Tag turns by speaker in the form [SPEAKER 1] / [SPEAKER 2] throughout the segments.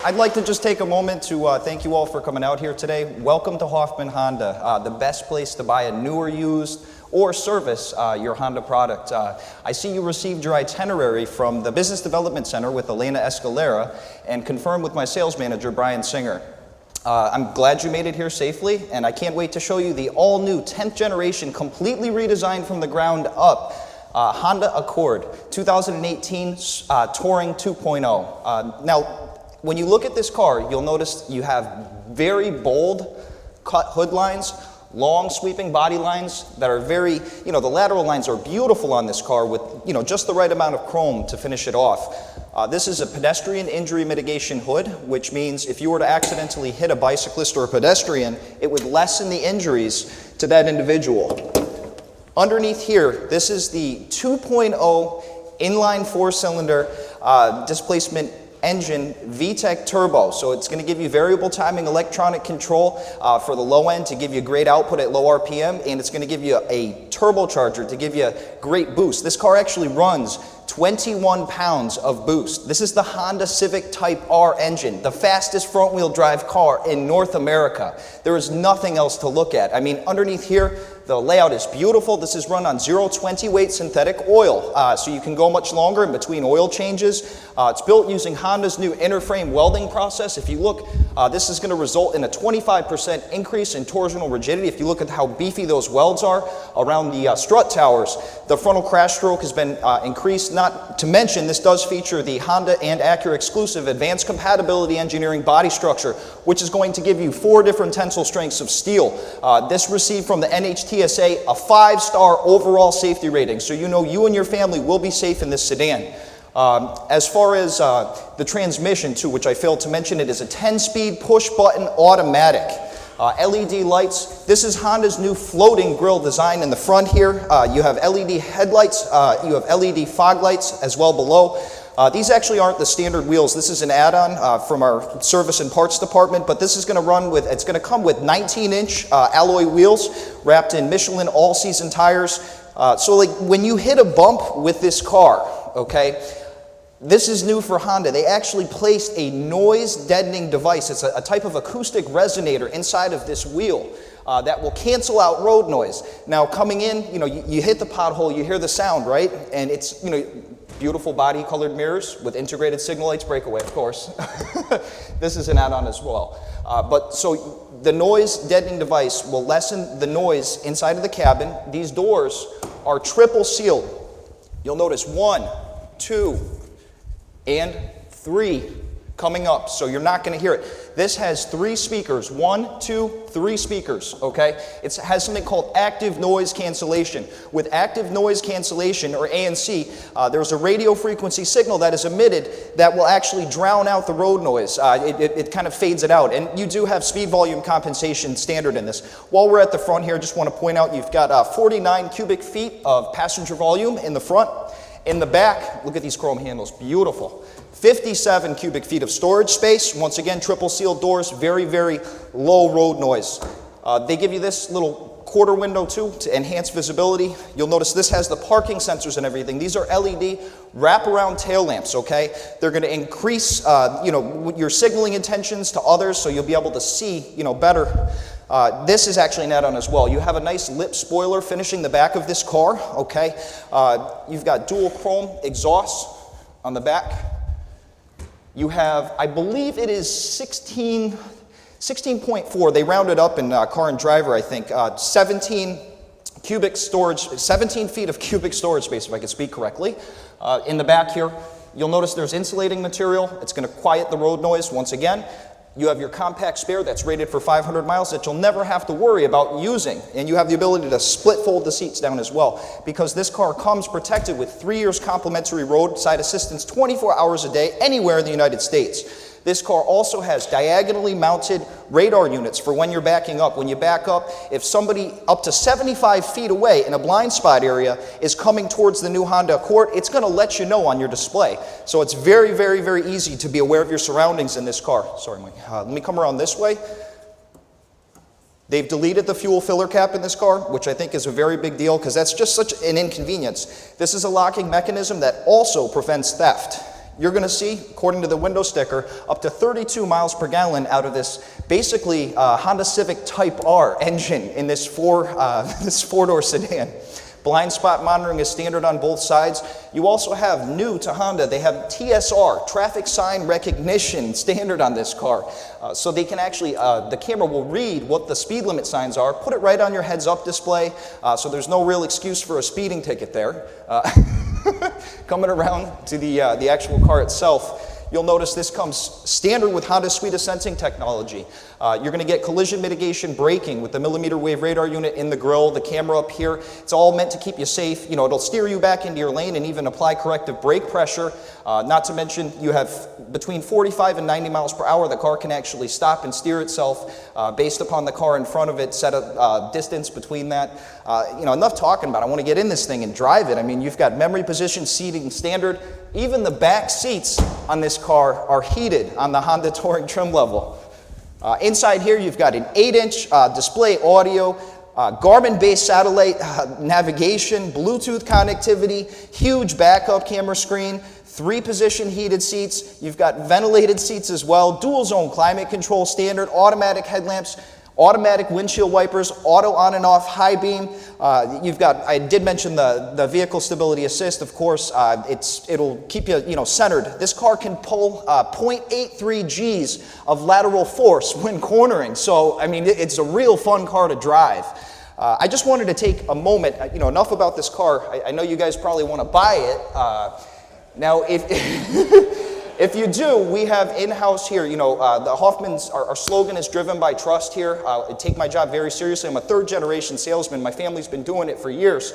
[SPEAKER 1] I'd like to just take a moment to thank you all for coming out here today. Welcome to Hoffman Honda, the best place to buy a new or used or service your Honda product. I see you received your itinerary from the Business Development Center with Elena Escalera and confirmed with my sales manager, Brian Singer. I'm glad you made it here safely, and I can't wait to show you the all-new 10th generation, completely redesigned from the ground up Honda Accord 2018 Touring 2.0. Now, when you look at this car, you'll notice you have very bold cut hood lines, long sweeping body lines that are very, the lateral lines are beautiful on this car with, just the right amount of chrome to finish it off. This is a pedestrian injury mitigation hood, which means if you were to accidentally hit a bicyclist or a pedestrian, it would lessen the injuries to that individual. Underneath here, this is the 2.0 inline four-cylinder displacement engine VTEC turbo. So it's going to give you variable timing electronic control for the low end to give you great output at low RPM, and it's going to give you a turbocharger to give you a great boost. This car actually runs 21 pounds of boost. This is the Honda Civic Type R engine, the fastest front-wheel drive car in North America. There is nothing else to look at. I mean, underneath here, the layout is beautiful. This is run on 0.20 weight synthetic oil, so you can go much longer in between oil changes. It's built using Honda's new inner frame welding process. If you look, this is going to result in a 25% increase in torsional rigidity. If you look at how beefy those welds are around the strut towers, the frontal crash stroke has been increased. Not to mention, this does feature the Honda and Acura exclusive advanced compatibility engineering body structure, which is going to give you 4 different tensile strengths of steel. This received from the NHTSA a 5-star overall safety rating, so you and your family will be safe in this sedan. As far as the transmission too, which I failed to mention, it is a 10-speed push-button automatic. LED lights. This is Honda's new floating grille design in the front here. You have LED headlights, you have LED fog lights as well below. These actually aren't the standard wheels. This is an add-on from our service and parts department, but this is going to run with, it's going to come with 19-inch alloy wheels wrapped in Michelin all-season tires. So like when you hit a bump with this car, okay, this is new for Honda. They actually placed a noise deadening device. It's a type of acoustic resonator inside of this wheel that will cancel out road noise. Now coming in, you hit the pothole, you hear the sound, right? And it's, beautiful body colored mirrors with integrated signal lights, breakaway, of course. This is an add-on as well. But so the noise deadening device will lessen the noise inside of the cabin. These doors are triple sealed. You'll notice 1, 2, and 3 coming up, so you're not going to hear it. This has 3 speakers, 1, 2, 3 speakers, okay? It has something called active noise cancellation. With active noise cancellation, or ANC, there's a radio frequency signal that is emitted that will actually drown out the road noise. It kind of fades it out, and you do have speed volume compensation standard in this. While we're at the front here, I just want to point out you've got 49 cubic feet of passenger volume in the front. In the back, look at these chrome handles, beautiful. 57 cubic feet of storage space. Once again, triple sealed doors, very, very low road noise. They give you this little quarter window too to enhance visibility. You'll notice this has the parking sensors and everything. These are LED wraparound tail lamps, okay? They're going to increase, your signaling intentions to others, so you'll be able to see, better. This is actually an add-on as well. You have a nice lip spoiler finishing the back of this car, okay? You've got dual chrome exhausts on the back. You have, I believe it is 16.4. They rounded up in Car and Driver, I think. 17 feet of cubic storage space, if I could speak correctly. In the back here, you'll notice there's insulating material. It's going to quiet the road noise once again. You have your compact spare that's rated for 500 miles that you'll never have to worry about using. And you have the ability to split fold the seats down as well, because this car comes protected with 3 years complimentary roadside assistance 24 hours a day anywhere in the United States. This car also has diagonally mounted radar units for when you're backing up. When you back up, if somebody up to 75 feet away in a blind spot area is coming towards the new Honda Accord, it's going to let you know on your display. So it's very, very, very easy to be aware of your surroundings in this car. Sorry, Mike. Let me come around this way. They've deleted the fuel filler cap in this car, which I think is a very big deal because that's just such an inconvenience. This is a locking mechanism that also prevents theft. you're going to see, according to the window sticker, up to 32 miles per gallon out of this basically Honda Civic Type R engine in this four-door sedan. Blind spot monitoring is standard on both sides. You also have, new to Honda, they have TSR, traffic sign recognition, standard on this car. So they can actually, the camera will read what the speed limit signs are, put it right on your heads-up display, so there's no real excuse for a speeding ticket there. Coming around to the actual car itself, you'll notice this comes standard with Honda's suite of sensing technology. You're going to get collision mitigation braking with the millimeter wave radar unit in the grille, the camera up here. It's all meant to keep you safe. You know, it'll steer you back into your lane and even apply corrective brake pressure. Not to mention, you have between 45 and 90 miles per hour, the car can actually stop and steer itself based upon the car in front of it, set a distance between that. You know, enough talking about it. I want to get in this thing and drive it. I mean, you've got memory position seating standard. Even the back seats on this car are heated on the Honda Touring trim level. Inside here, you've got an 8-inch display audio, Garmin-based satellite navigation, Bluetooth connectivity, huge backup camera screen, 3-position heated seats. You've got ventilated seats as well, dual-zone climate control standard, automatic headlamps, automatic windshield wipers, auto on and off high beam. You've got, I did mention the vehicle stability assist, of course. It'll keep you, centered. This car can pull 0.83 Gs of lateral force when cornering. So, I mean, it's a real fun car to drive. I just wanted to take a moment, enough about this car. I know you guys probably want to buy it. Now, if you do, we have in-house here, the Hoffmans, our slogan is driven by trust here. I take my job very seriously. I'm a third-generation salesman. My family's been doing it for years.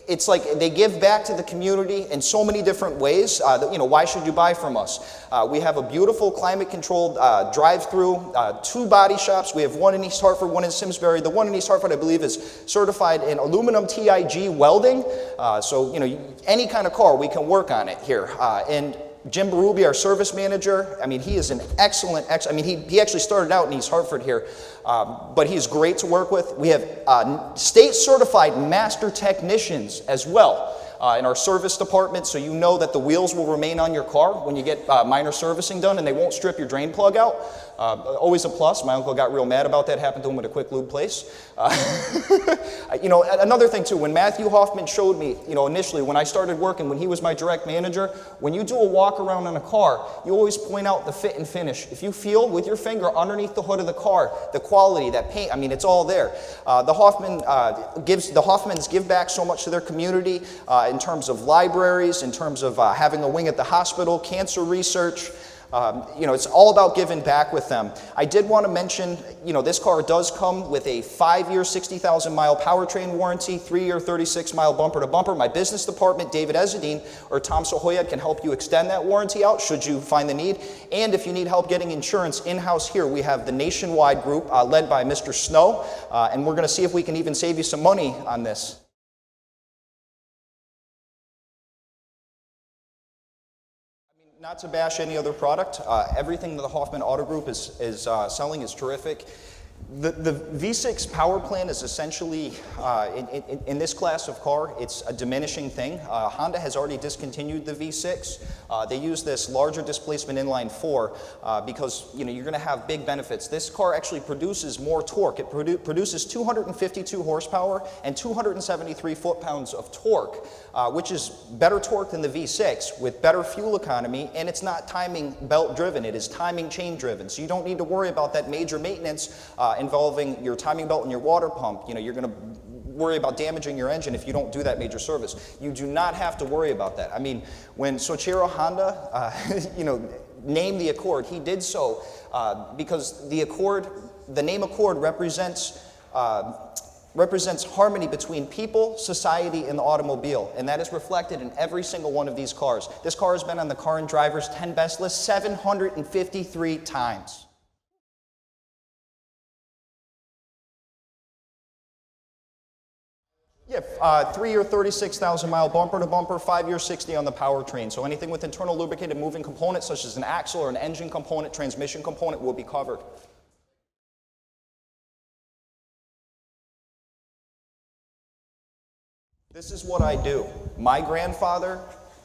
[SPEAKER 1] It's like they give back to the community in so many different ways. Why should you buy from us? We have a beautiful climate-controlled drive-through, 2 body shops. We have one in East Hartford, one in Simsbury. The one in East Hartford, I believe, is certified in aluminum TIG welding. Any kind of car, we can work on it here. And Jim Berube, our service manager, I mean, he is an excellent, he actually started out in East Hartford here, but he's great to work with. We have state-certified master technicians as well in our service department, so you know that the wheels will remain on your car when you get minor servicing done and they won't strip your drain plug out. Always a plus. My uncle got real mad about that. Happened to him at a quick lube place. Another thing too, when Matthew Hoffman showed me, initially when I started working, when he was my direct manager, when you do a walk around in a car, you always point out the fit and finish. If you feel with your finger underneath the hood of the car, the quality, that paint, it's all there. The Hoffmans give back so much to their community in terms of libraries, in terms of having a wing at the hospital, cancer research. It's all about giving back with them. I did want to mention, this car does come with a 5-year, 60,000-mile powertrain warranty, 3-year, 36-mile bumper-to-bumper. My business department, David Ezedine or Tom Sahoyad, can help you extend that warranty out should you find the need. And if you need help getting insurance in-house here, we have the Nationwide group led by Mr. Snow, and we're going to see if we can even save you some money on this. Not to bash any other product, everything that the Hoffman Auto Group is selling is terrific. The V6 power plant is essentially, in this class of car, it's a diminishing thing. Honda has already discontinued the V6. They use this larger displacement inline 4 because you're going to have big benefits. This car actually produces more torque. It produces 252 horsepower and 273 foot-pounds of torque, which is better torque than the V6 with better fuel economy, and it's not timing belt driven. It is timing chain driven. So you don't need to worry about that major maintenance involving your timing belt and your water pump. You're going to worry about damaging your engine if you don't do that major service. You do not have to worry about that. When Soichiro Honda, named the Accord, he did so because the name Accord represents harmony between people, society, and the automobile, and that is reflected in every single one of these cars. This car has been on the Car and Driver's 10 Best list 753 times. Yeah, 3-year, 36,000-mile bumper-to-bumper, 5-year, 60 on the powertrain. So anything with internal lubricated moving components, such as an axle or an engine component, transmission component, will be covered. This is what I do. My grandfather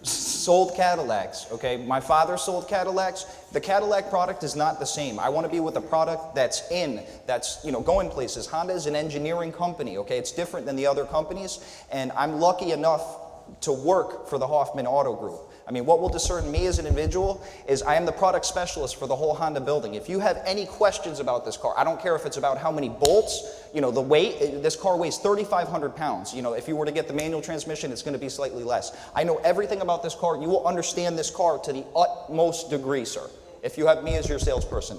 [SPEAKER 1] sold Cadillacs, okay? My father sold Cadillacs. The Cadillac product is not the same. I want to be with a product that's going places. Honda is an engineering company, okay? It's different than the other companies, and I'm lucky enough to work for the Hoffman Auto Group. I mean, what will discern me as an individual is I am the product specialist for the whole Honda building. If you have any questions about this car, I don't care if it's about how many bolts, the weight. This car weighs 3,500 pounds. If you were to get the manual transmission, it's going to be slightly less. I know everything about this car. You will understand this car to the utmost degree, sir, if you have me as your salesperson.